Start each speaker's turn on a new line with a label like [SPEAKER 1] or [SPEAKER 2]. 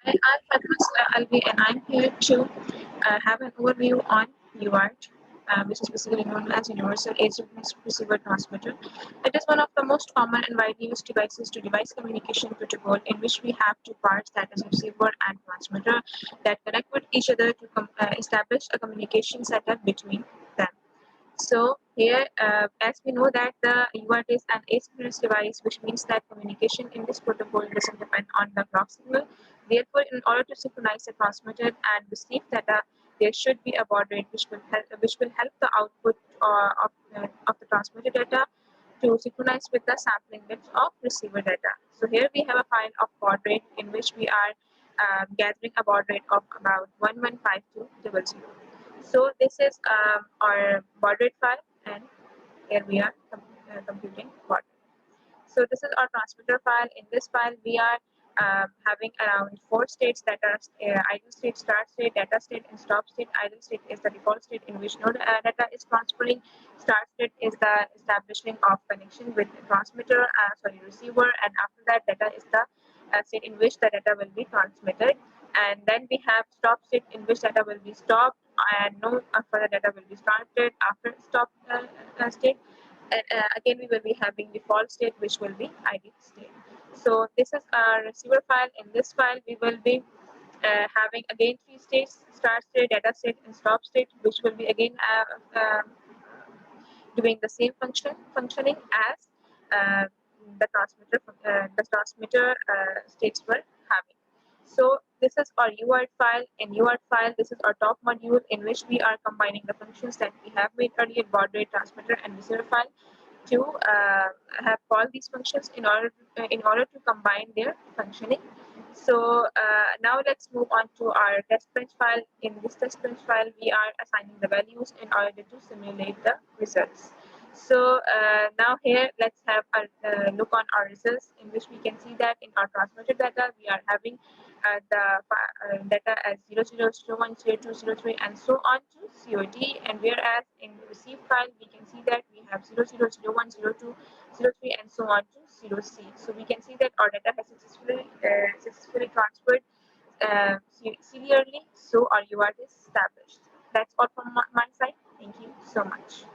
[SPEAKER 1] I'm Fatmas Alvi, and I'm here to have an overview on UART, which is basically known as Universal Asynchronous Receiver Transmitter. It is one of the most common and widely used device-to-device communication protocol in which we have two parts, that is receiver and transmitter, that connect with each other to establish a communication setup between them. So here, as we know that the UART is an asynchronous device, which means that communication in this protocol doesn't depend on the clock signal. Therefore, in order to synchronize the transmitted and received data, there should be a baud rate which will help the output of the transmitted data to synchronize with the sampling bits of receiver data. So here we have a file of baud rate in which we are gathering a baud rate of about 115200. So this is our baud rate file, and here we are computing baud rate. So this is our transmitter file. In this file, we are having around 4 states, that are idle state, start state, data state, and stop state. Idle state is the default state in which no data is transferring. Start state is the establishing of connection with the transmitter, receiver, and after that, data is the state in which the data will be transmitted. And then we have stop state in which data will be stopped and no further data will be started after stop state. And again, we will be having default state, which will be ideal state. So this is our receiver file. In this file, we will be having again 3 states: start state, data state, and stop state, which will be again doing the same functioning as the transmitter states were having. So this is our UART file. In UART file, this is our top module in which we are combining the functions that we have made earlier, baud rate, transmitter, and receiver file, to have called these functions in order to combine their functioning. So now let's move on to our test bench file. In this test bench file, we are assigning the values in order to simulate the results. So now here, let's have a look on our results, in which we can see that in our transmitted data, we are having the data as 0001, 0203, and so on to COD. And whereas in the received file, we can see that we have 0001, 02, 03, and so on to 0C. So we can see that our data has successfully transferred serially, so our UART is established. That's all from my side. Thank you so much.